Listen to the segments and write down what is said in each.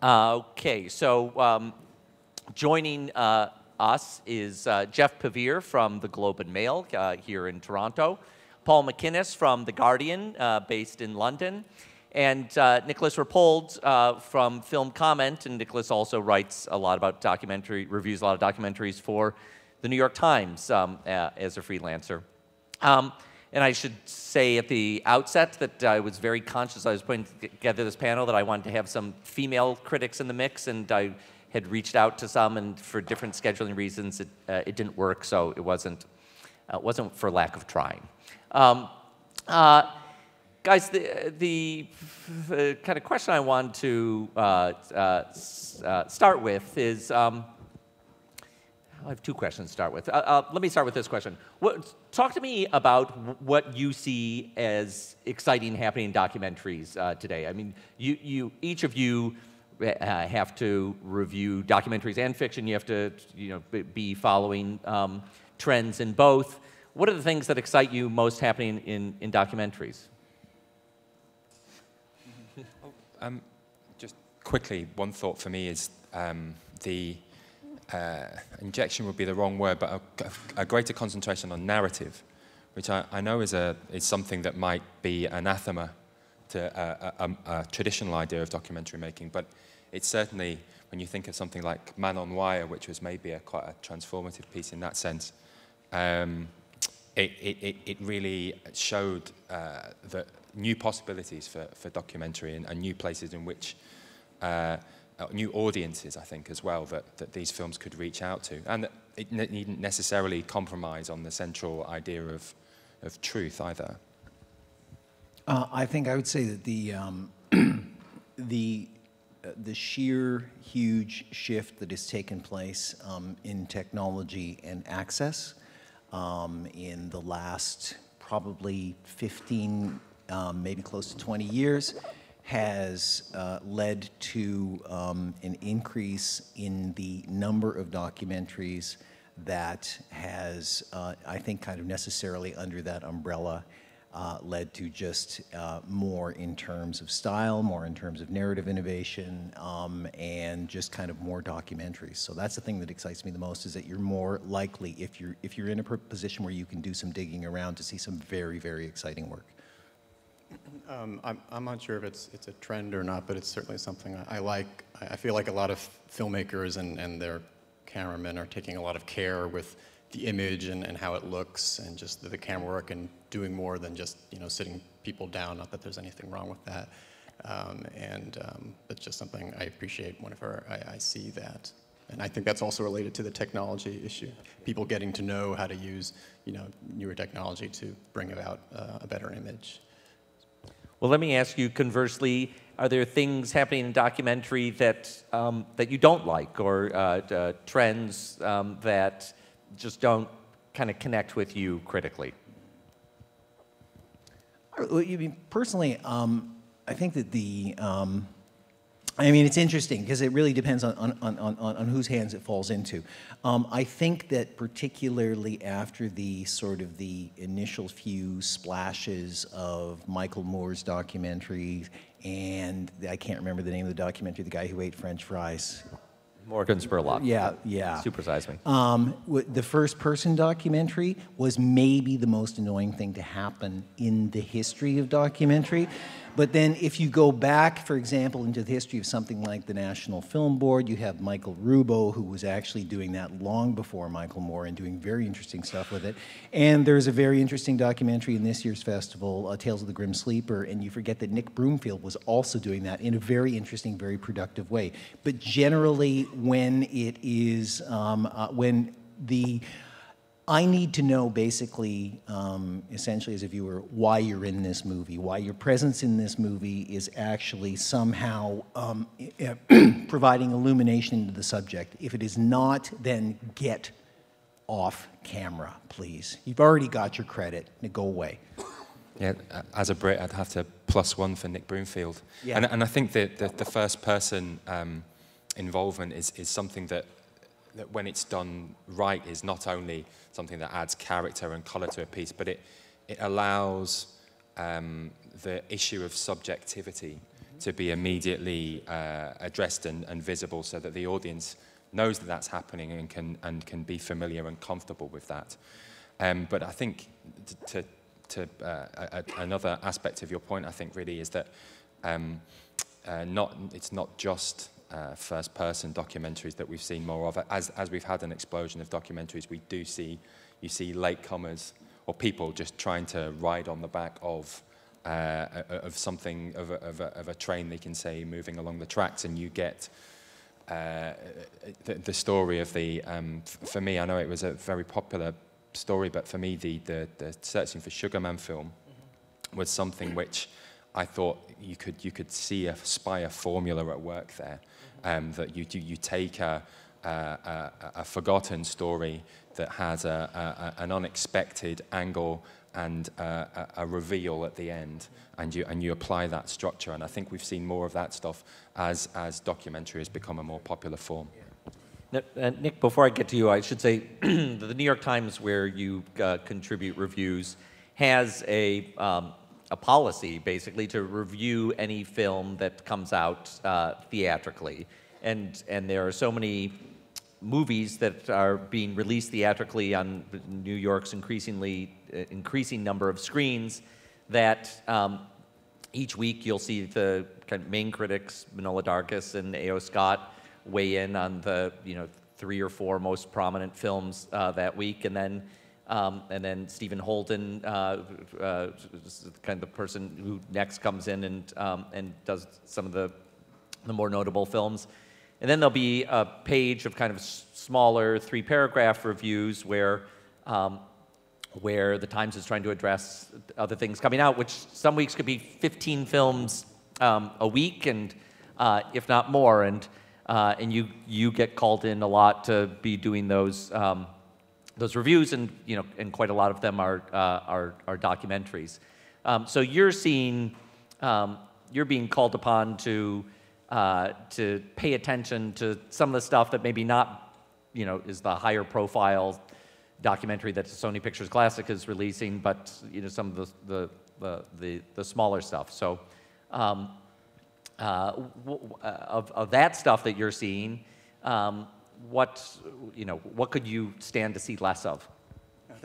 Okay, so joining us is Jeff Pavir from the Globe and Mail here in Toronto, Paul McInnes from The Guardian, based in London, and Nicholas Rapold from Film Comment. And Nicholas also writes a lot about reviews a lot of documentaries for the New York Times as a freelancer. And I should say at the outset that I was very conscious, I was putting together this panel, that I wanted to have some female critics in the mix, and I had reached out to some, and for different scheduling reasons, it didn't work, so it wasn't for lack of trying. Guys, the kind of question I want to start with is, I have two questions to start with. Let me start with this question. Talk to me about what you see as exciting happening in documentaries today. I mean, each of you have to review documentaries and fiction. You have to, be following trends in both. What are the things that excite you most happening in documentaries? Just quickly, one thought for me is injection would be the wrong word, but a greater concentration on narrative, which I know is something that might be anathema to a traditional idea of documentary making, but it's certainly, when you think of something like Man on Wire, which was maybe quite a transformative piece in that sense, it really showed the new possibilities for documentary and new places in which new audiences, I think, as well, that these films could reach out to. And that it needn't necessarily compromise on the central idea of truth either. I think I would say that the sheer huge shift that has taken place in technology and access in the last probably 15, maybe close to 20 years, has led to an increase in the number of documentaries that has, I think, kind of necessarily under that umbrella, led to just more in terms of style, more in terms of narrative innovation, and just kind of more documentaries. So that's the thing that excites me the most, is that you're more likely, if you're in a position where you can do some digging around, to see some very, very exciting work. I'm not sure if it's a trend or not, but it's certainly something I like. I feel like a lot of filmmakers and their cameramen are taking a lot of care with the image and how it looks, and just the camera work, and doing more than just sitting people down. Not that there's anything wrong with that, that's just something I appreciate whenever I see that. And I think that's also related to the technology issue. People getting to know how to use newer technology to bring about a better image. Well, let me ask you conversely, are there things happening in documentary that you don't like, or trends that just don't kind of connect with you critically? Personally, I think that I mean, it's interesting because it really depends on whose hands it falls into. I think that particularly after the initial few splashes of Michael Moore's documentary, and I can't remember the name of the documentary, the guy who ate French fries. Morgan Spurlock. Yeah. Supersize Me. The first-person documentary was maybe the most annoying thing to happen in the history of documentary. But then if you go back, for example, into the history of something like the National Film Board, you have Michael Rubo, who was actually doing that long before Michael Moore and doing very interesting stuff with it. And there's a very interesting documentary in this year's festival, Tales of the Grim Sleeper, and you forget that Nick Broomfield was also doing that in a very interesting, very productive way. But generally, when it is, I need to know basically, essentially as a viewer, why you're in this movie, why your presence in this movie is actually somehow providing illumination into the subject. If it is not, then get off camera, please. You've already got your credit. Now go away. Yeah, as a Brit, I'd have to +1 for Nick Broomfield. Yeah. And I think that the first person involvement is something that when it's done right is not only something that adds character and colour to a piece, but it allows the issue of subjectivity to be immediately addressed and visible, so that the audience knows that that's happening and can be familiar and comfortable with that. But I think another aspect of your point, I think, really is that it's not just first-person documentaries that we've seen more of. As we've had an explosion of documentaries, you see latecomers or people just trying to ride on the back of something, of a train, they can say, moving along the tracks, and you get the story of the. For me, I know it was a very popular story, but for me, the Searching for Sugar Man film was something which I thought you could spy a formula at work there. That you take a forgotten story that has an unexpected angle and a reveal at the end, and you apply that structure. And I think we've seen more of that stuff as documentary has become a more popular form. Nick, before I get to you, I should say the New York Times, where you contribute reviews, has a policy basically to review any film that comes out theatrically, and there are so many movies that are being released theatrically on New York's increasing number of screens that each week you'll see the kind of main critics, Manohla Dargis and A.O. Scott, weigh in on the 3 or 4 most prominent films that week, and then Stephen Holden, kind of the person who next comes in and does some of the more notable films. And then there'll be a page of kind of smaller 3-paragraph reviews where the Times is trying to address other things coming out, which some weeks could be 15 films a week, and if not more. And you get called in a lot to be doing those reviews, and and quite a lot of them are documentaries. So you're being called upon to pay attention to some of the stuff that maybe not, is the higher profile documentary that Sony Pictures Classic is releasing, but some of the smaller stuff. So of that stuff that you're seeing, what could you stand to see less of?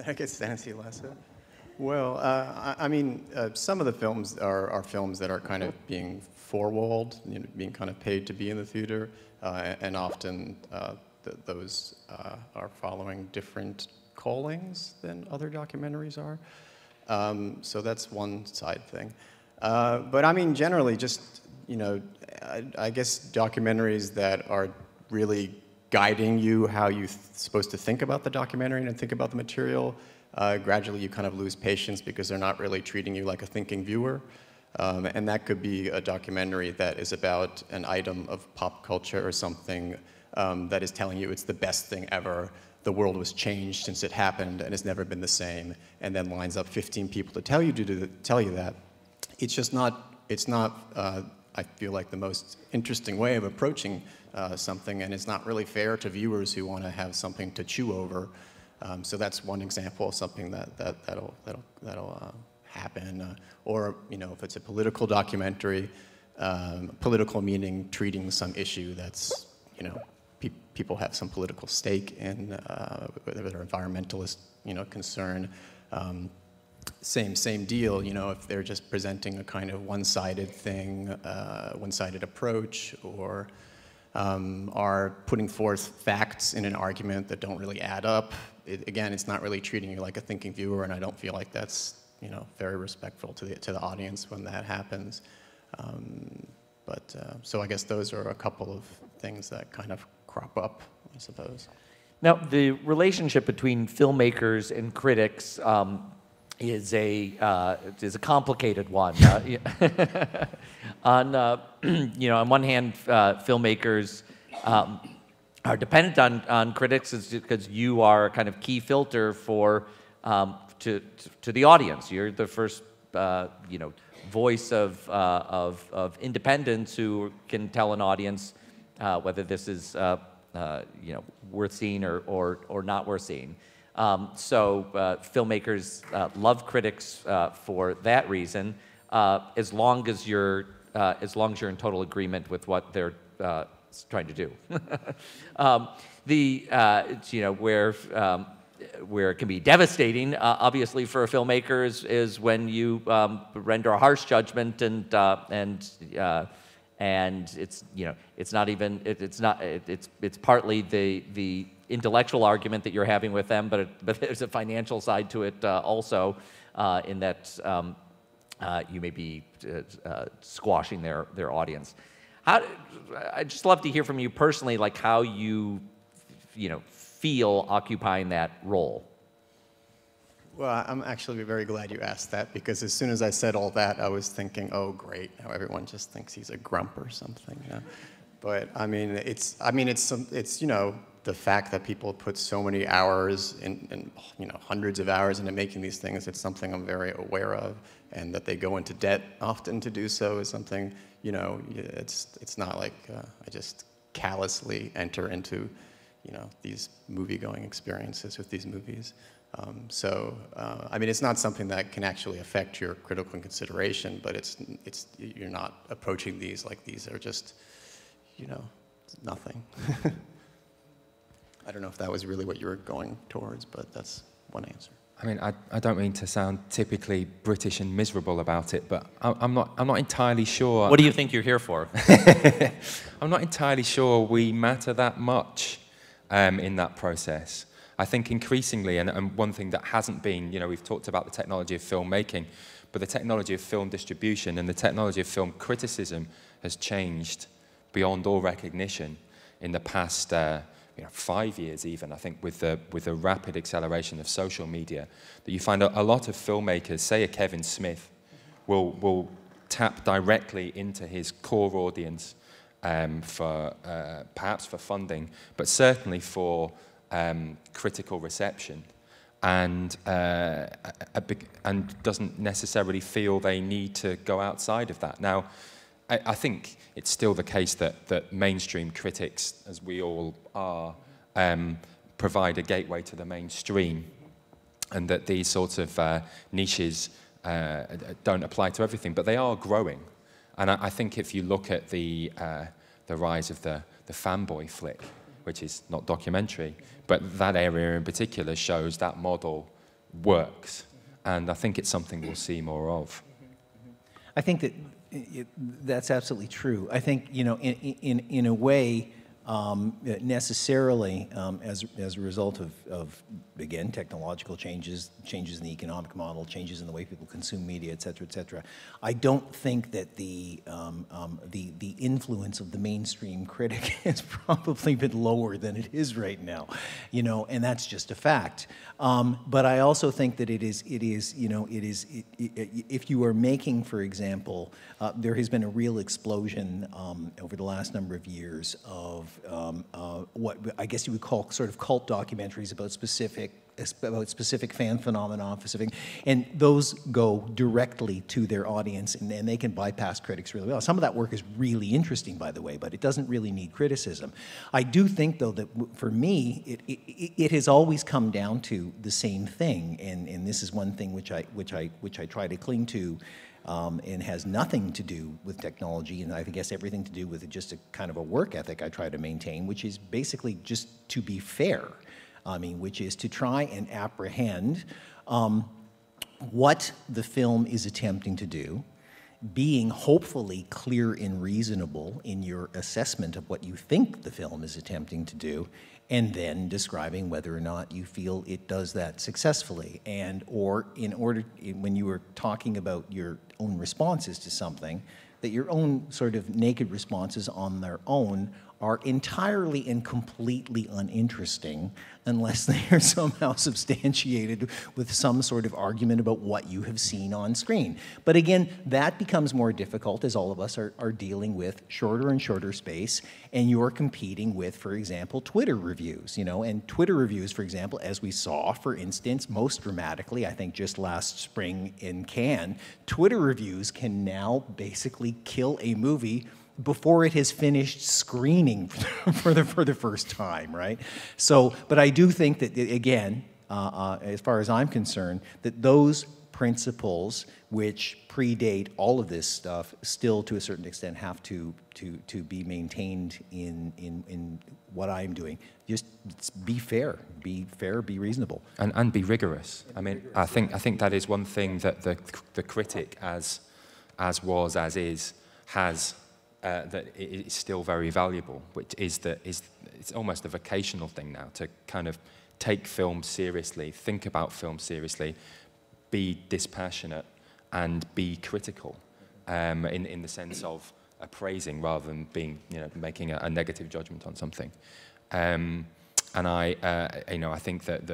I could stand to see less of. Well, I mean, some of the films are films that are kind of being four-walled, being kind of paid to be in the theater, and often those are following different callings than other documentaries are. So that's one side thing. But I mean, generally, just I guess documentaries that are really guiding you how you're supposed to think about the documentary and think about the material. Gradually you kind of lose patience because they're not really treating you like a thinking viewer. And that could be a documentary that is about an item of pop culture or something that is telling you it's the best thing ever. The world was changed since it happened and it's never been the same, and then lines up 15 people to tell you that. It's just not, I feel like, the most interesting way of approaching something, and it's not really fair to viewers who want to have something to chew over. So that's one example of something that'll happen. Or if it's a political documentary, political meaning treating some issue that's people have some political stake in, whether they're environmentalist concern. Same deal. If they're just presenting a kind of one-sided thing, one-sided approach, or are putting forth facts in an argument that don't really add up. Again, it's not really treating you like a thinking viewer, and I don't feel like that's very respectful to the audience when that happens. So I guess those are a couple of things that kind of crop up, I suppose. Now, the relationship between filmmakers and critics is a complicated one. On one hand, filmmakers are dependent on critics because you are a kind of key filter for to the audience. You're the first voice of independents who can tell an audience whether this is worth seeing or not worth seeing. So filmmakers love critics for that reason, as long as you're as long as you're in total agreement with what they're trying to do. You know, where it can be devastating, obviously, for a filmmaker is when you render a harsh judgment and it's, you know, it's not even, it's partly the intellectual argument that you're having with them, but there's a financial side to it also, in that you may be squashing their audience. I'd just love to hear from you personally, like how you know, feel occupying that role. Well, I'm actually very glad you asked that, because as soon as I said all that, I was thinking, oh, great, how everyone just thinks he's a grump or something. You know? But I mean, it's you know, the fact that people put so many hours and you know, hundreds of hours into making these things. It's something I'm very aware of, and that they go into debt often to do so is something, you know, it's not like I just callously enter into, you know, these movie-going experiences with these movies. I mean, it's not something that can actually affect your critical consideration, but you're not approaching these like these are just, you know, nothing. I don't know if that was really what you were going towards, but that's one answer. I mean, I don't mean to sound typically British and miserable about it, but I'm not entirely sure. What do you think you're here for? I'm not entirely sure we matter that much in that process. I think increasingly, and one thing that hasn't been, you know, we've talked about the technology of filmmaking, but the technology of film distribution and the technology of film criticism has changed beyond all recognition in the past 5 years even, I think, with the rapid acceleration of social media, that you find a lot of filmmakers, say a Kevin Smith, will tap directly into his core audience for perhaps for funding, but certainly for critical reception, and doesn't necessarily feel they need to go outside of that. Now, I think it's still the case that mainstream critics, as we all are, provide a gateway to the mainstream, and that these sorts of niches don't apply to everything, but they are growing. And I think if you look at the rise of the fanboy flick, which is not documentary, but that area in particular shows that model works. And I think it's something we'll see more of. I think that that's absolutely true. I think, you know, in a way, necessarily, as a result of again, technological changes in the economic model, changes in the way people consume media, et cetera, I don't think that the influence of the mainstream critic has probably been lower than it is right now, you know, and that's just a fact. But I also think that it is, you know, if you are making, for example, there has been a real explosion over the last number of years of what I guess you would call sort of cult documentaries about specific fan phenomena, and those go directly to their audience, and they can bypass critics really well. Some of that work is really interesting, by the way, but it doesn't really need criticism. I do think, though, that for me, it has always come down to the same thing, and this is one thing which I try to cling to. And has nothing to do with technology, and I guess everything to do with just a kind of a work ethic I try to maintain, which is basically just to be fair. I mean, which is to try and apprehend what the film is attempting to do, being hopefully clear and reasonable in your assessment of what you think the film is attempting to do, and then describing whether or not you feel it does that successfully. And or in order, when you were talking about your own responses to something, that your own sort of naked responses on their own are entirely and completely uninteresting unless they are somehow substantiated with some sort of argument about what you have seen on screen. But again, that becomes more difficult as all of us are dealing with shorter and shorter space, and you're competing with, for example, Twitter reviews, you know, and Twitter reviews, for example, as we saw, for instance, most dramatically, I think just last spring in Cannes, Twitter reviews can now basically kill a movie before it has finished screening for the first time, right? So, but I do think that, again, as far as I'm concerned, that those principles which predate all of this stuff still to a certain extent have to be maintained in what I'm doing. Just be fair, be reasonable. And be rigorous. I mean, I think that is one thing that the critic, as was, as is, has, that is still very valuable, which is that it's almost a vocational thing now, to kind of take film seriously, think about film seriously, be dispassionate, and be critical, in the sense of appraising rather than being, making a negative judgment on something. And I think that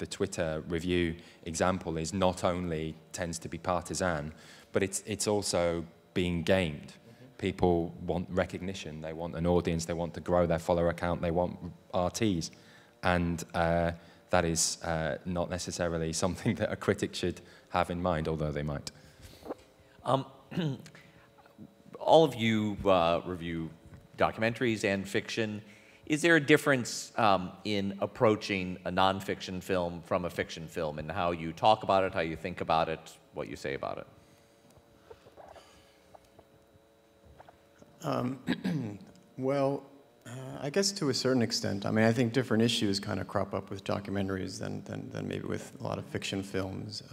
the Twitter review example is not only tends to be partisan, but it's also being gamed. People want recognition, they want an audience, they want to grow their follower account, they want RTs, and that is not necessarily something that a critic should have in mind, although they might. All of you review documentaries and fiction. Is there a difference in approaching a nonfiction film from a fiction film, and how you talk about it, how you think about it, what you say about it? Well, I guess to a certain extent. I mean, I think different issues kind of crop up with documentaries than maybe with a lot of fiction films.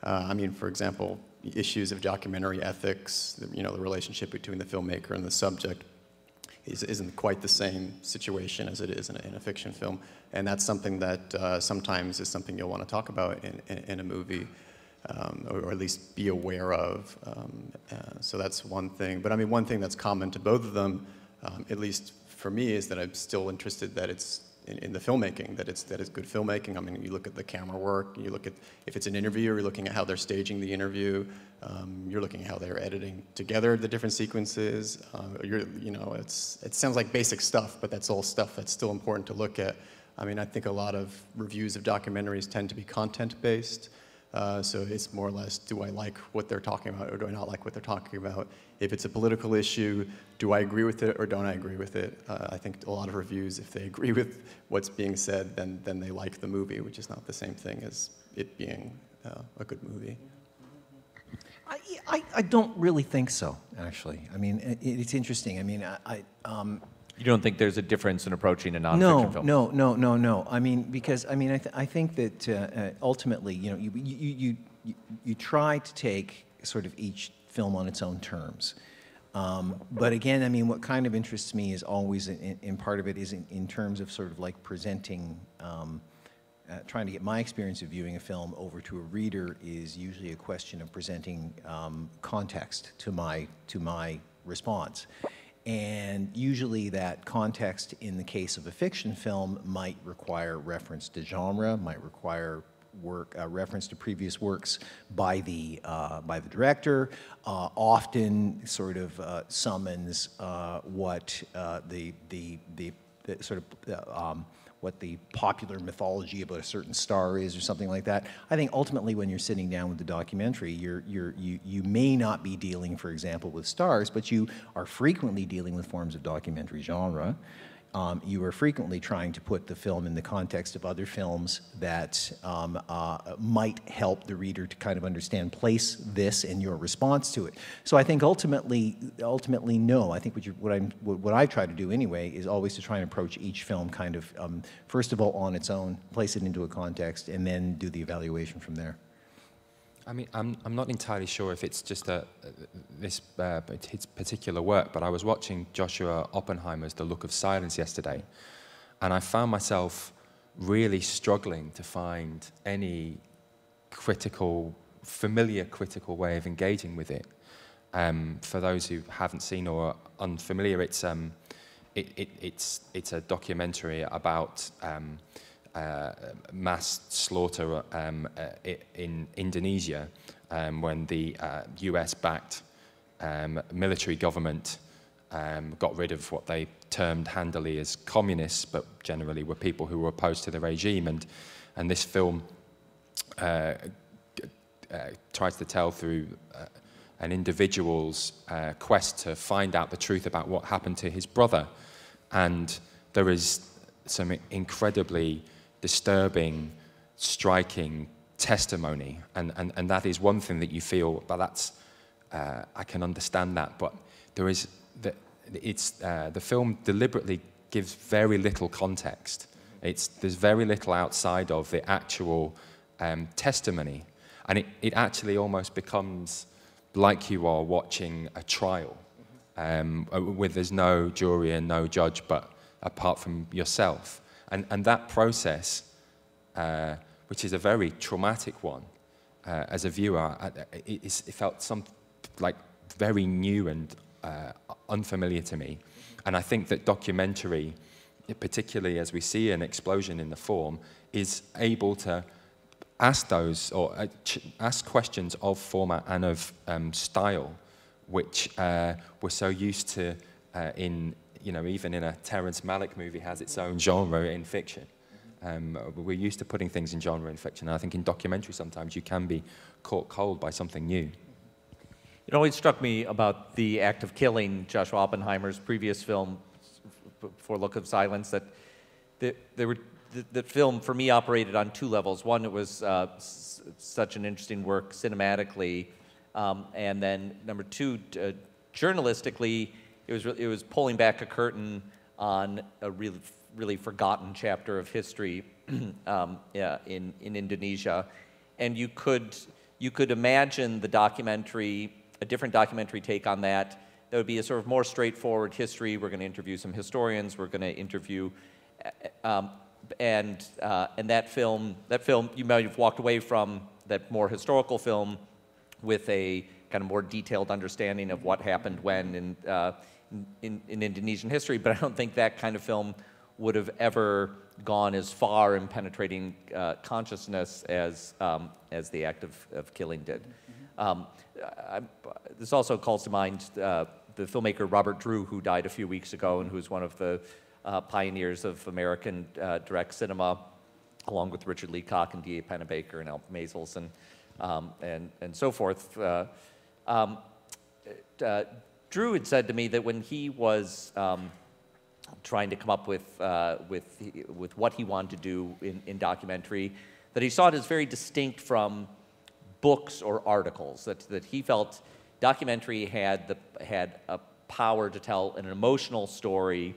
I mean, for example, issues of documentary ethics, the relationship between the filmmaker and the subject isn't quite the same situation as it is in a fiction film. And that's something that sometimes is something you'll want to talk about in a movie, or at least be aware of. So that's one thing. But I mean, one thing that's common to both of them, at least for me, is that I'm still interested that it's in the filmmaking, that it's good filmmaking. I mean, you look at the camera work, you look at, if it's an interview, you're looking at how they're staging the interview, you're looking at how they're editing together the different sequences. It sounds like basic stuff, but that's all stuff that's still important to look at. I mean, I think a lot of reviews of documentaries tend to be content-based. So it's more or less, do I like what they're talking about or do I not like what they're talking about? If it's a political issue, do I agree with it or don't I agree with it? I think a lot of reviews, if they agree with what's being said, then they like the movie, which is not the same thing as it being a good movie. I don't really think so, actually. I mean, it's interesting. I mean, You don't think there's a difference in approaching a nonfiction film? No. I mean, because I think that ultimately, you try to take sort of each film on its own terms. But again, I mean, what kind of interests me is always, in part of it, is in terms of sort of like presenting, trying to get my experience of viewing a film over to a reader is usually a question of presenting context to my response. And usually that context in the case of a fiction film might require reference to genre, might require reference to previous works by the director, often sort of summons what what the popular mythology about a certain star is or something like that. I think ultimately when you're sitting down with the documentary, you may not be dealing, for example, with stars, but you are frequently dealing with forms of documentary genre. You are frequently trying to put the film in the context of other films that might help the reader to kind of understand, place this in your response to it. So I think ultimately, no. I think what I try to do anyway is always to try and approach each film kind of, first of all, on its own, place it into a context, and then do the evaluation from there. I mean, I'm not entirely sure if it's just his particular work, but I was watching Joshua Oppenheimer's The Look of Silence yesterday, and I found myself really struggling to find any familiar critical way of engaging with it. For those who haven't seen or are unfamiliar, it's a documentary about mass slaughter in Indonesia when the US-backed military government got rid of what they termed handily as communists, but generally were people who were opposed to the regime. And this film tries to tell through an individual's quest to find out the truth about what happened to his brother. And there is some incredibly disturbing, striking testimony, and that is one thing that you feel, but that's, I can understand that, but there is, the film deliberately gives very little context. There's very little outside of the actual testimony, and it actually almost becomes like you are watching a trial, where there's no jury and no judge, but apart from yourself. And that process, which is a very traumatic one, as a viewer, it felt like very new and unfamiliar to me. And I think that documentary, particularly as we see an explosion in the form, is able to ask those, or ask questions of format and of style, which we're so used to even in a Terrence Malick movie has its own genre in fiction. We're used to putting things in genre in fiction, and I think in documentary sometimes you can be caught cold by something new. It always struck me about The Act of Killing, Joshua Oppenheimer's previous film, For Look of Silence, that the film, for me, operated on two levels. One, it was such an interesting work cinematically, and then number two, journalistically, it was pulling back a curtain on a really forgotten chapter of history in Indonesia, and you could imagine the documentary, a different documentary take on that. That would be a sort of more straightforward history. We're going to interview some historians. We're going to interview, and that film, you might have walked away from that more historical film with a kind of more detailed understanding of what happened when in Indonesian history. But I don't think that kind of film would have ever gone as far in penetrating consciousness as The Act of Killing did. This also calls to mind the filmmaker Robert Drew, who died a few weeks ago and who's one of the pioneers of American direct cinema, along with Richard Leacock and D.A. Pennebaker and Al Maisels and so forth. Drew had said to me that when he was trying to come up with what he wanted to do in documentary, that he saw it as very distinct from books or articles, that he felt documentary had a power to tell an emotional story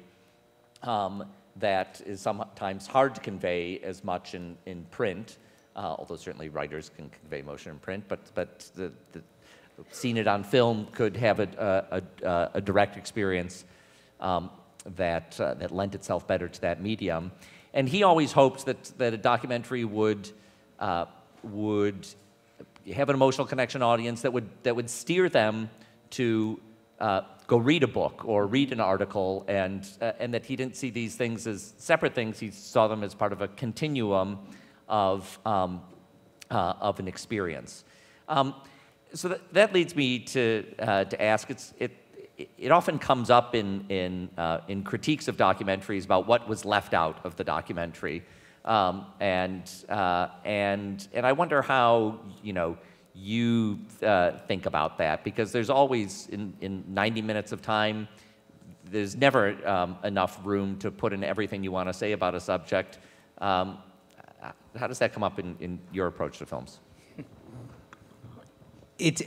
that is sometimes hard to convey as much in print, although certainly writers can convey emotion in print, but seeing it on film could have a direct experience that lent itself better to that medium. And he always hoped that a documentary would have an emotional connection audience that would steer them to go read a book or read an article, and that he didn't see these things as separate things. He saw them as part of a continuum of an experience. So that leads me to ask. It often comes up in critiques of documentaries about what was left out of the documentary, and I wonder how you think about that, because there's always in 90 minutes of time, there's never enough room to put in everything you want to say about a subject. How does that come up in your approach to films? It's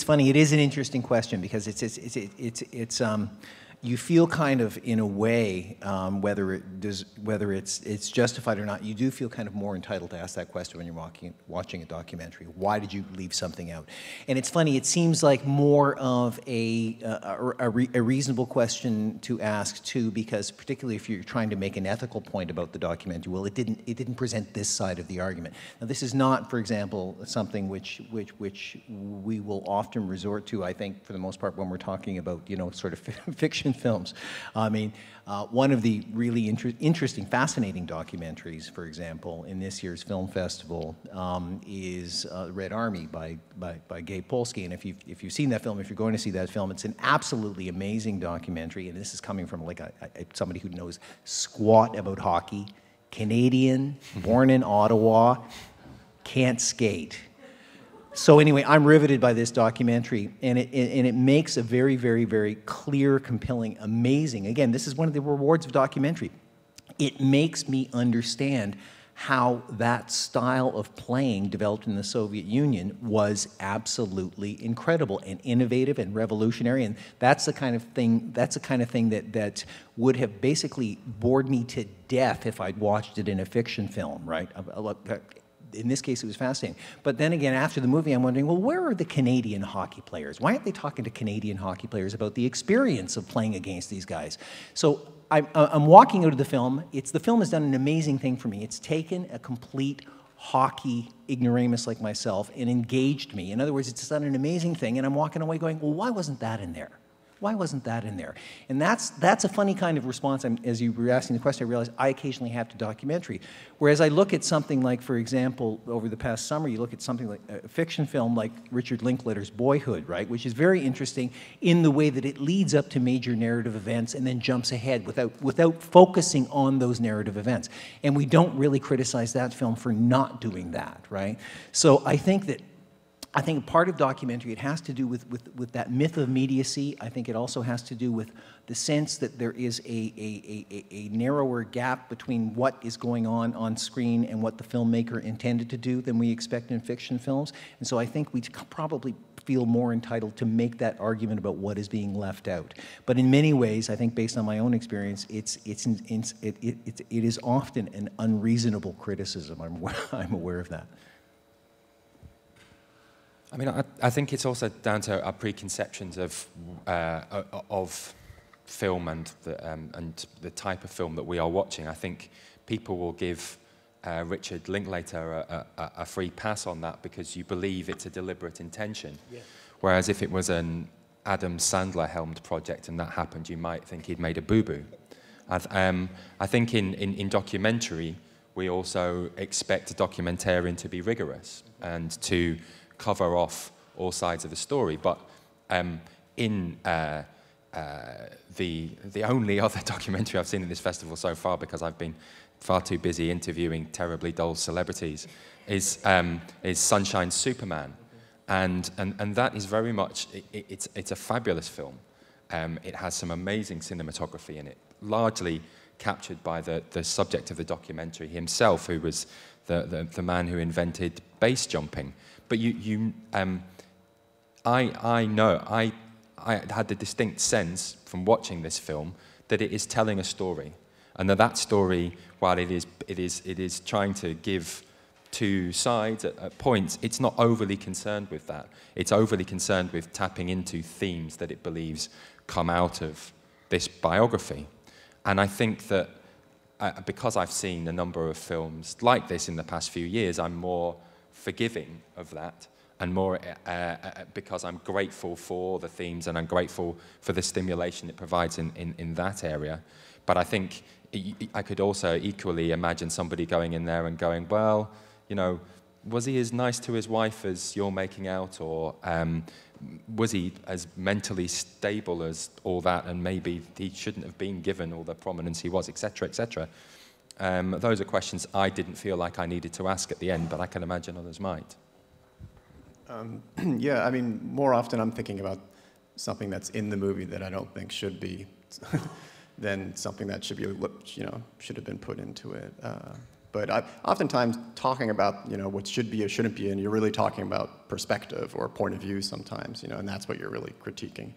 funny. It is an interesting question, because it's you feel kind of, in a way, whether it's justified or not, you do feel kind of more entitled to ask that question when you're watching a documentary. Why did you leave something out? And it's funny. It seems like more of a reasonable question to ask too, because particularly if you're trying to make an ethical point about the documentary, well, it didn't present this side of the argument. Now, this is not, for example, something which we will often resort to, I think, for the most part, when we're talking about sort of fiction films. I mean, one of the really interesting, fascinating documentaries, for example, in this year's film festival is Red Army by Gabe Polsky. And if you've seen that film, if you're going to see that film, it's an absolutely amazing documentary. And this is coming from like somebody who knows squat about hockey, Canadian, born in Ottawa, can't skate. So anyway, I'm riveted by this documentary, and it makes a very, very, very clear, compelling, amazing. Again, this is one of the rewards of documentary. It makes me understand how that style of playing developed in the Soviet Union was absolutely incredible and innovative and revolutionary. And that's the kind of thing, that would have basically bored me to death if I'd watched it in a fiction film, right? In this case, it was fascinating. But then again, after the movie, I'm wondering, well, where are the Canadian hockey players? Why aren't they talking to Canadian hockey players about the experience of playing against these guys? So I'm walking out of the film. The film has done an amazing thing for me. It's taken a complete hockey ignoramus like myself and engaged me. In other words, it's done an amazing thing, and I'm walking away going, well, why wasn't that in there? Why wasn't that in there? And that's a funny kind of response. As you were asking the question, I realized I occasionally have to documentary. Whereas I look at something like, for example, over the past summer, you look at something like a fiction film like Richard Linklater's Boyhood, right, which is very interesting in the way that it leads up to major narrative events and then jumps ahead without focusing on those narrative events. And we don't really criticize that film for not doing that, right? So I think part of documentary, it has to do with that myth of immediacy. I think it also has to do with the sense that there is a narrower gap between what is going on screen and what the filmmaker intended to do than we expect in fiction films. And so I think we probably feel more entitled to make that argument about what is being left out. But in many ways, I think based on my own experience, it is often an unreasonable criticism. I'm aware of that. I mean, I think it's also down to our preconceptions of film and the type of film that we are watching. I think people will give Richard Linklater a free pass on that because you believe it's a deliberate intention. Yeah. Whereas if it was an Adam Sandler helmed project and that happened, you might think he'd made a boo-boo. I think in documentary, we also expect a documentarian to be rigorous and to cover off all sides of the story, but in the only other documentary I've seen in this festival so far, because I've been far too busy interviewing terribly dull celebrities, is Sunshine Superman, and that is very much it's a fabulous film. It has some amazing cinematography in it, largely captured by the subject of the documentary himself, who was the man who invented base jumping. But I had the distinct sense from watching this film that it is telling a story, and that story, while it is trying to give two sides at points, it's not overly concerned with that. It's overly concerned with tapping into themes that it believes come out of this biography. And I think that because I've seen a number of films like this in the past few years, I'm more forgiving of that, and more because I'm grateful for the themes and I'm grateful for the stimulation it provides in that area. But I think I could also equally imagine somebody going in there and going, well, you know, was he as nice to his wife as you're making out, or was he as mentally stable as all that, and maybe he shouldn't have been given all the prominence he was, etc., etc. Those are questions I didn't feel like I needed to ask at the end, but I can imagine others might. Yeah, I mean, more often I'm thinking about something that's in the movie that I don't think should be, than something that should be, should have been put into it. But oftentimes talking about, what should be or shouldn't be, and you're really talking about perspective or point of view sometimes, and that's what you're really critiquing,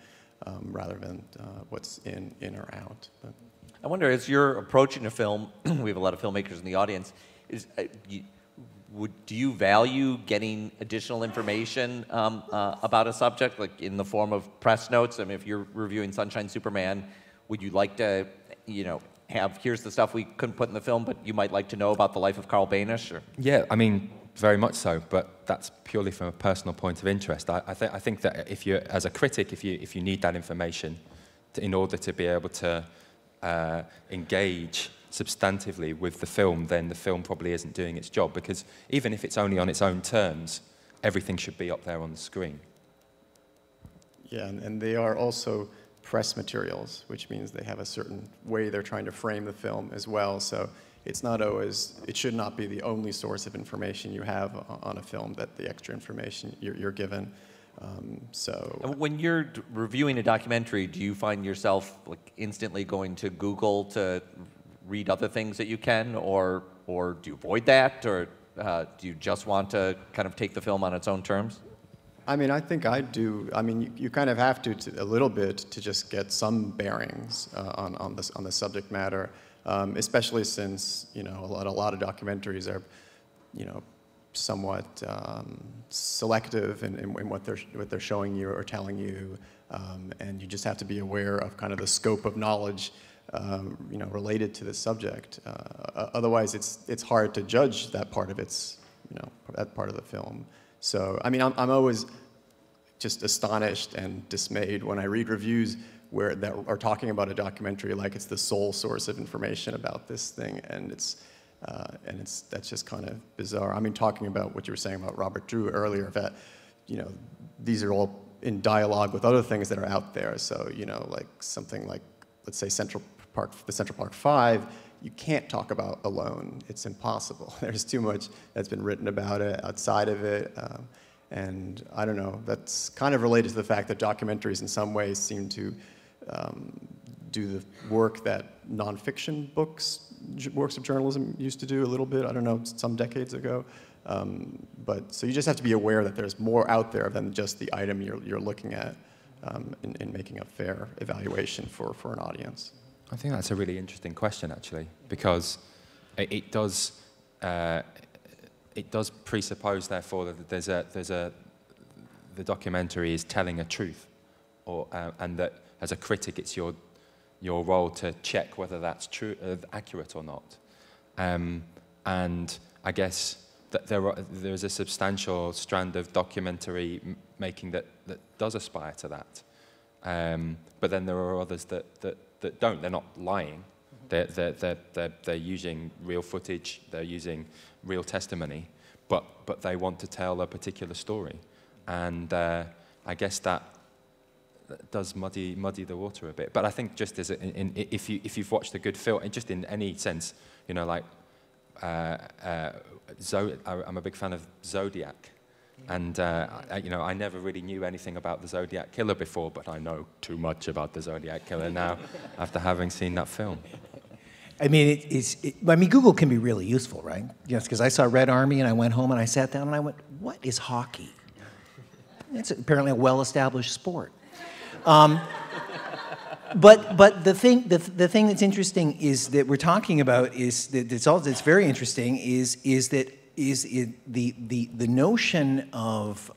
rather than what's in or out. But. I wonder, as you're approaching a film, we have a lot of filmmakers in the audience, do you value getting additional information about a subject, like in the form of press notes? I mean, if you're reviewing Sunshine Superman, would you like to, here's the stuff we couldn't put in the film, but you might like to know about the life of Carl Banish? Or? Yeah, I mean, very much so, but that's purely from a personal point of interest. I think that if you're, as a critic, if you need that information in order to be able to engage substantively with the film, then the film probably isn't doing its job, because even if it's only on its own terms, everything should be up there on the screen. Yeah, and they are also press materials, which means they have a certain way they're trying to frame the film as well. So it's not always, it should not be the only source of information you have on a film, that the extra information you're given. When you're reviewing a documentary, do you find yourself like instantly going to Google to read other things that you can, or or do you avoid that, or do you just want to kind of take the film on its own terms? I mean, I think I do. I mean, you kind of have to a little bit to just get some bearings on the subject matter, especially since a lot of documentaries are, somewhat selective in what they're showing you or telling you, and you just have to be aware of kind of the scope of knowledge, related to the subject. Otherwise, it's hard to judge that part of that part of the film. So, I mean, I'm always just astonished and dismayed when I read reviews that are talking about a documentary like it's the sole source of information about this thing, and that's just kind of bizarre. I mean, talking about what you were saying about Robert Drew earlier, that these are all in dialogue with other things that are out there. So, like something like, let's say, the Central Park 5. You can't talk about alone. It's impossible. There's too much that's been written about it, outside of it. And I don't know, that's kind of related to the fact that documentaries in some ways seem to do the work that nonfiction works of journalism used to do a little bit, I don't know, some decades ago. But so you just have to be aware that there's more out there than just the item you're looking at in making a fair evaluation for an audience. I think that's a really interesting question, actually, because it does presuppose, therefore, that the documentary is telling a truth, and that as a critic, it's your role to check whether that's true, accurate or not. And I guess that there is a substantial strand of documentary making that does aspire to that. But then there are others that don't. They're not lying. They're using real footage. They're using real testimony, but they want to tell a particular story, and I guess that does muddy the water a bit. But I think just as if you've watched a good film, just in any sense, like I'm a big fan of Zodiac. And, I never really knew anything about the Zodiac Killer before, but I know too much about the Zodiac Killer now after having seen that film. I mean, Google can be really useful, right? Yes, because I saw Red Army and I went home and I sat down and I went, what is hockey? It's apparently a well-established sport. But the thing that's interesting is that we're talking about is that it's very interesting is that the notion of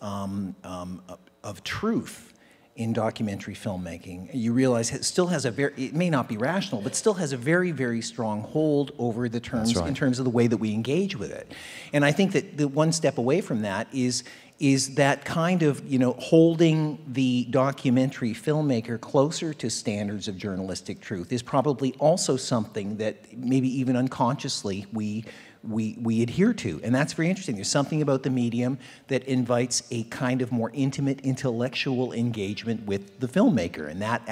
truth in documentary filmmaking. You realize it still has it may not be rational, but still has a very, very strong hold over the terms in terms of the way that we engage with it. And I think that the one step away from that is that kind of, holding the documentary filmmaker closer to standards of journalistic truth is probably also something that maybe even unconsciously we adhere to. And that's very interesting. There's something about the medium that invites a kind of more intimate intellectual engagement with the filmmaker, and that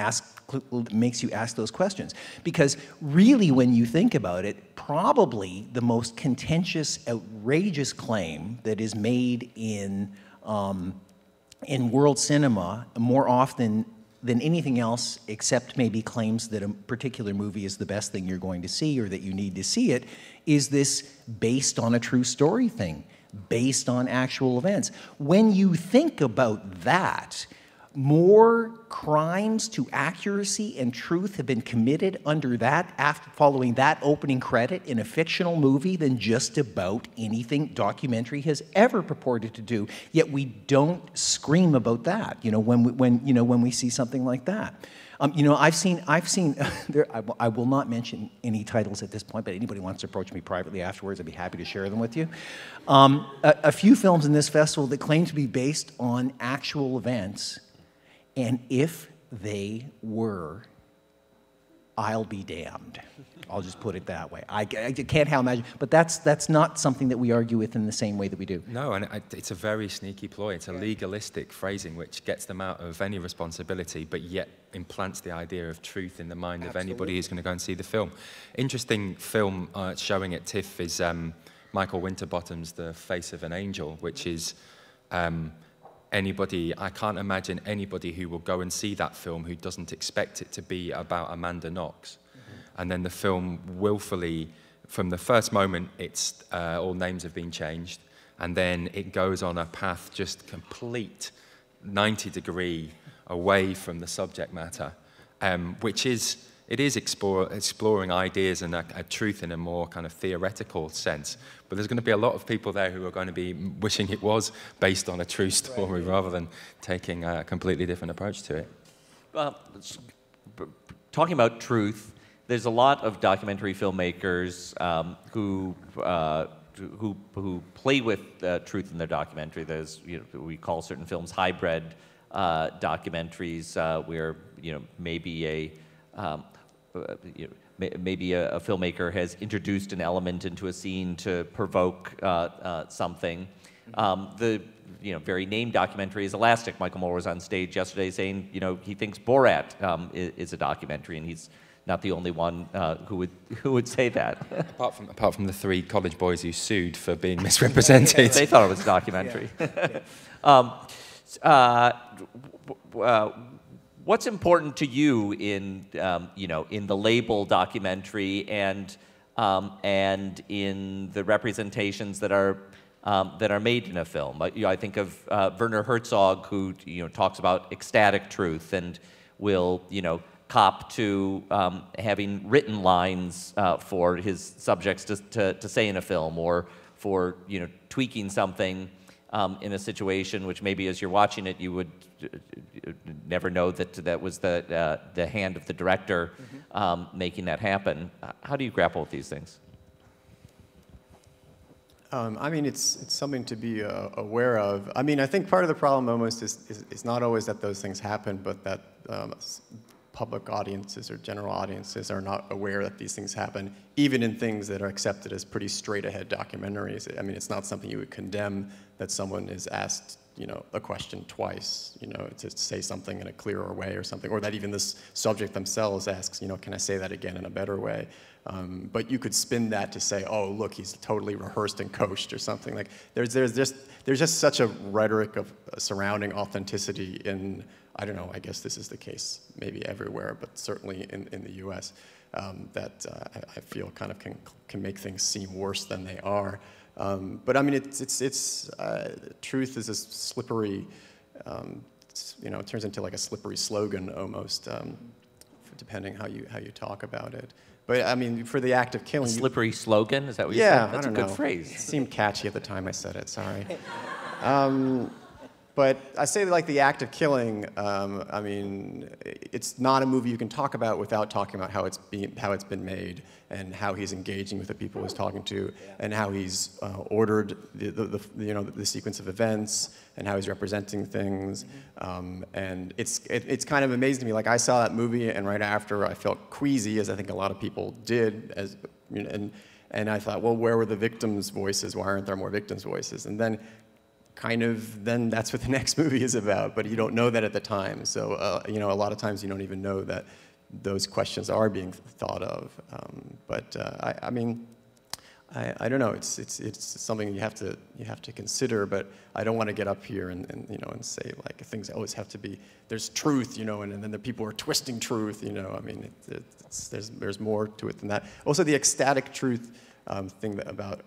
makes you ask those questions. Because really, when you think about it, probably the most contentious, outrageous claim that is made in world cinema more often than anything else, except maybe claims that a particular movie is the best thing you're going to see or that you need to see it, is this based on a true story thing, based on actual events. When you think about that, more crimes to accuracy and truth have been committed under that, following that opening credit in a fictional movie than just about anything documentary has ever purported to do. Yet we don't scream about that, when we see something like that. I've seen. I will not mention any titles at this point, but anybody wants to approach me privately afterwards, I'd be happy to share them with you. A few films in this festival that claim to be based on actual events. And if they were, I'll be damned. I'll just put it that way. I can't imagine, but that's not something that we argue with in the same way that we do. No, and it's a very sneaky ploy. It's a legalistic phrasing which gets them out of any responsibility, but yet implants the idea of truth in the mind of anybody who's going to go and see the film. Interesting film showing at TIFF is Michael Winterbottom's The Face of an Angel, which is... I can't imagine anybody who will go and see that film who doesn't expect it to be about Amanda Knox. Mm-hmm. And then the film willfully from the first moment, it's all names have been changed, and then it goes on a path just complete 90-degree away from the subject matter, which is exploring ideas and a truth in a more kind of theoretical sense. But there's going to be a lot of people there who are going to be wishing it was based on a true story rather than taking a completely different approach to it. Talking about truth, there's a lot of documentary filmmakers who play with truth in their documentary. There's, we call certain films hybrid documentaries, where maybe maybe a filmmaker has introduced an element into a scene to provoke something. The very named documentary is Elastic. Michael Moore was on stage yesterday saying he thinks Borat is a documentary, and he's not the only one who would say that. apart from the 3 college boys who sued for being misrepresented. They thought it was a documentary. What's important to you in in the label documentary and in the representations that are made in a film? I think of Werner Herzog, who talks about ecstatic truth and will cop to having written lines for his subjects to say in a film, or for tweaking something in a situation which maybe as you're watching it you would never know that was the hand of the director making that happen. How do you grapple with these things? I mean, it's something to be aware of. I mean, I think part of the problem almost is not always that those things happen, but that public audiences or general audiences are not aware that these things happen, even in things that are accepted as pretty straight-ahead documentaries. I mean, it's not something you would condemn that someone is asked, a question twice, to say something in a clearer way or something, or that even this subject themselves asks, can I say that again in a better way? But you could spin that to say, oh, look, he's totally rehearsed and coached or something. Like there's just such a rhetoric of surrounding authenticity in, I don't know, I guess this is the case maybe everywhere, but certainly in the U.S., that I feel kind of can make things seem worse than they are. But I mean, truth is a slippery, it turns into like a slippery slogan almost, depending how you talk about it. But I mean, for the act of killing, a slippery slogan, is that what you said? That's a good phrase. It seemed catchy at the time I said it. Sorry. But I say like the act of killing. I mean, it's not a movie you can talk about without talking about how it's been made and how he's engaging with the people he's talking to, and how he's ordered the sequence of events, and how he's representing things. And it's kind of amazing to me. Like I saw that movie, and right after I felt queasy, as I think a lot of people did, and I thought, well, where were the victims' voices? Why aren't there more victims' voices? And then then that's what the next movie is about, but you don't know that at the time. So, a lot of times you don't even know that those questions are being thought of. I mean, I don't know. It's something you have to consider. But I don't want to get up here and say like things always have to be. There's truth, and then the people are twisting truth. I mean, there's more to it than that. Also, the ecstatic truth. Thing about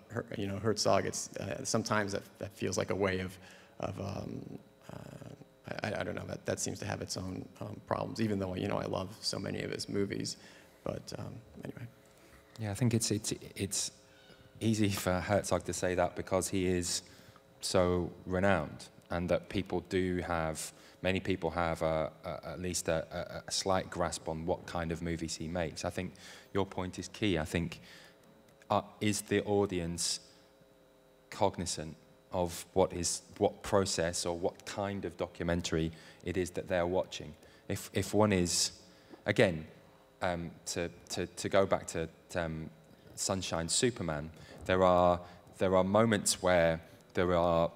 Herzog, it's sometimes that feels like a way of I don't know, that seems to have its own problems, even though I love so many of his movies. But anyway. Yeah, I think it's easy for Herzog to say that because he is so renowned, and that many people have at least a slight grasp on what kind of movies he makes. I think your point is key. I think. Is the audience cognizant of what process or what kind of documentary it is that they're watching? If one is, again, to go back to Sunshine Superman, there are moments where there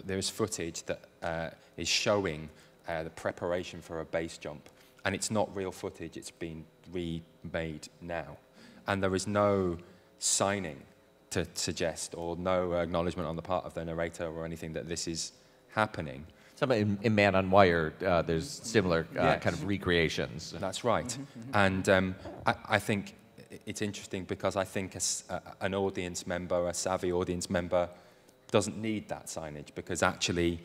is footage that is showing the preparation for a base jump, and it's not real footage; it's been remade now, and there is no signing to suggest, or no acknowledgement on the part of the narrator or anything that this is happening. Somebody in Man on Wire, there's similar kind of recreations. That's right. And I think it's interesting because I think an audience member, a savvy audience member, doesn't need that signage, because actually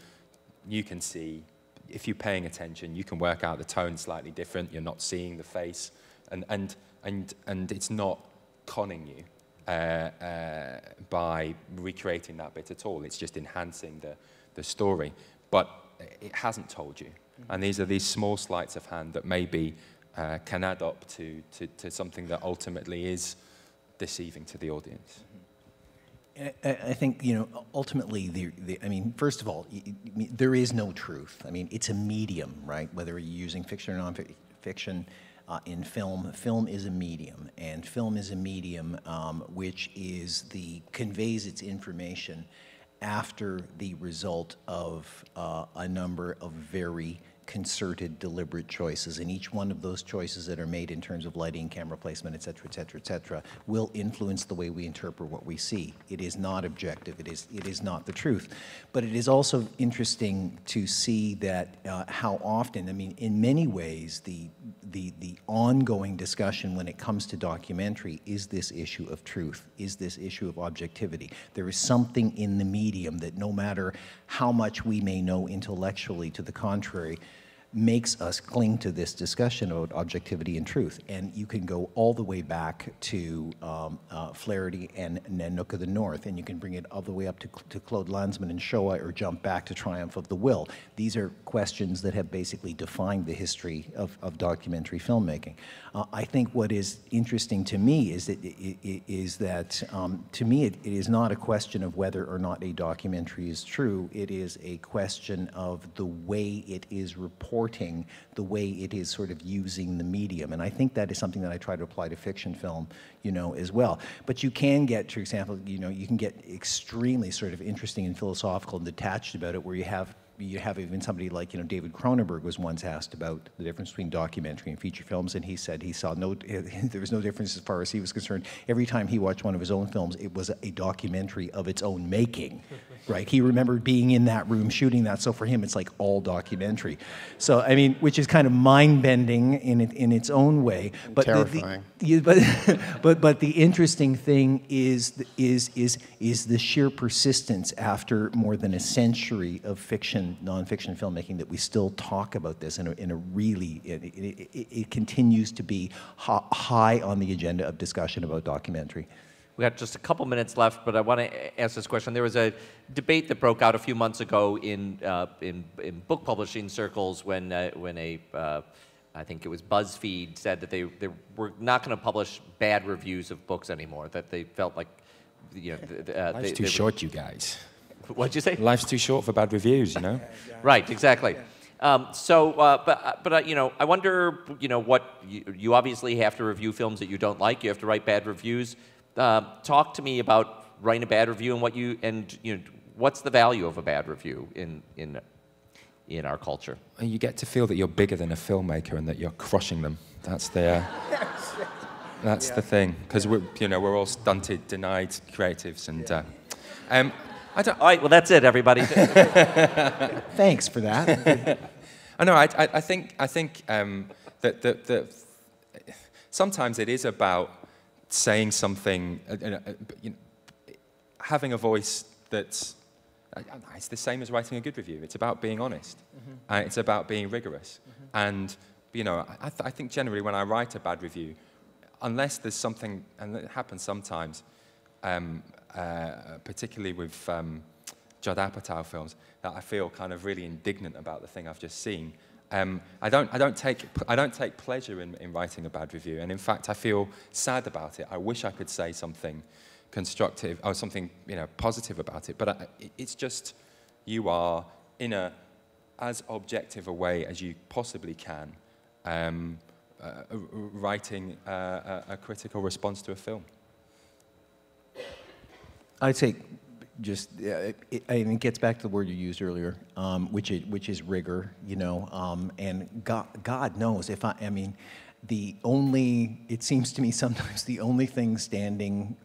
you can see, if you're paying attention, you can work out the tone slightly different. You're not seeing the face, and it's not conning you by recreating that bit at all. It's just enhancing the story, but it hasn't told you. And these are these small sleights of hand that maybe can add up to something that ultimately is deceiving to the audience. I think, you know, ultimately, I mean, first of all, there is no truth. I mean, it's a medium, right? Whether you're using fiction or nonfiction in film, film is a medium, and film is a medium which conveys its information after the result of a number of very concerted, deliberate choices, and each one of those choices that are made in terms of lighting, camera placement, et cetera, et cetera, et cetera, will influence the way we interpret what we see. It is not objective. It is not the truth. But it is also interesting to see that how often, I mean, in many ways, the ongoing discussion when it comes to documentary is this issue of truth, is this issue of objectivity. There is something in the medium that, no matter how much we may know intellectually to the contrary, makes us cling to this discussion about objectivity and truth. And you can go all the way back to Flaherty and Nanook of the North, and you can bring it all the way up to Claude Lanzmann and Shoah, or jump back to Triumph of the Will. These are questions that have basically defined the history of documentary filmmaking. I think what is interesting to me is that, to me, it is not a question of whether or not a documentary is true. It is a question of the way it is reported, the way it is sort of using the medium. And I think that is something that I try to apply to fiction film, you know, as well. But you can get, for example, you know, you can get extremely sort of interesting and philosophical and detached about it, where you have even somebody like, you know, David Cronenberg was once asked about the difference between documentary and feature films, and he said he saw there was no difference as far as he was concerned. Every time he watched one of his own films, it was a documentary of its own making, right? He remembered being in that room shooting that, so for him it's like all documentary. So, I mean, which is kind of mind-bending in its own way. But terrifying. But the interesting thing is the sheer persistence after more than a century of fiction, nonfiction filmmaking, that we still talk about this in a really, it continues to be high on the agenda of discussion about documentary. We got just a couple minutes left, but I want to ask this question. There was a debate that broke out a few months ago in book publishing circles when I think it was BuzzFeed said that they were not going to publish bad reviews of books anymore. That they felt like, you know, Life's too short, you guys. What'd you say? Life's too short for bad reviews, you know? Right, exactly. But you know, I wonder, you know, what you obviously have to review films that you don't like. You have to write bad reviews. Talk to me about writing a bad review and you know, what's the value of a bad review in our culture? You get to feel that you're bigger than a filmmaker and that you're crushing them. That's the thing, because we're all stunted, denied creatives, and I don't. All right, well, that's it, everybody. Thanks for that. I know. I think that sometimes it is about saying something, having a voice that's. It's the same as writing a good review. It's about being honest. Mm-hmm. It's about being rigorous. Mm-hmm. And you know, I think generally when I write a bad review, unless there's something, and it happens sometimes. Particularly with Judd Apatow films, that I feel kind of really indignant about the thing I've just seen. I don't take pleasure in writing a bad review, and in fact I feel sad about it. I wish I could say something constructive or something, you know, positive about it, but it's just, you are in as objective a way as you possibly can, writing a critical response to a film. I'd say just, it gets back to the word you used earlier, which is rigor, you know, and God knows if I mean, it seems to me sometimes the only thing standing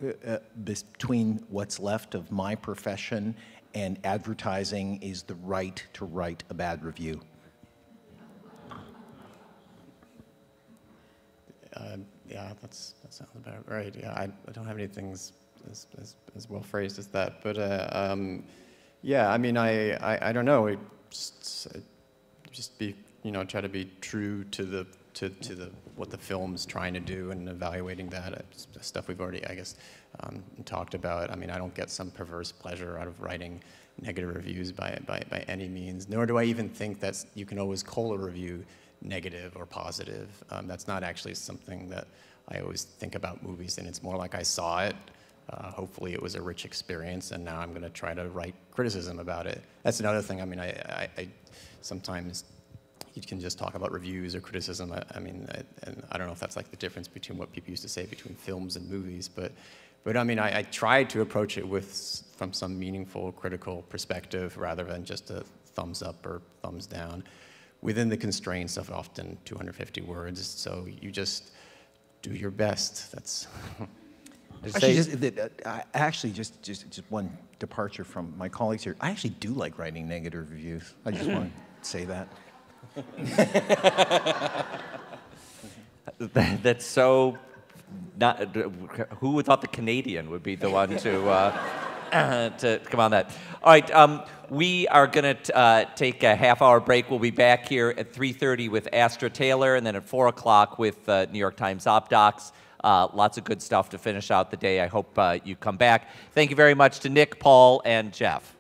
between what's left of my profession and advertising is the right to write a bad review. Yeah, that sounds about right. Yeah, I don't have anything as well phrased as that, but yeah, I mean, I don't know. It just be, try to be true to the what the film's trying to do and evaluating that. Stuff we've already, I guess, talked about. I mean, I don't get some perverse pleasure out of writing negative reviews by any means, nor do I even think that you can always call a review negative or positive. That's not actually something that I always think about movies, and it's more like I saw it. Hopefully it was a rich experience, and now I'm going to try to write criticism about it. That's another thing. I mean, I sometimes you can just talk about reviews or criticism. I mean, and I don't know if that's like the difference between what people used to say between films and movies, but I mean, I tried to approach it from some meaningful, critical perspective rather than just a thumbs up or thumbs down, within the constraints of often 250 words. So you just do your best. That's. Actually, just one departure from my colleagues here. I actually do like writing negative reviews. I just want to say that. That's so not. Who would thought the Canadian would be the one to come on that? All right, we are going to take a half-hour break. We'll be back here at 3:30 with Astra Taylor, and then at 4 o'clock with New York Times Op Docs. Lots of good stuff to finish out the day. I hope you come back. Thank you very much to Nick, Paul, and Jeff.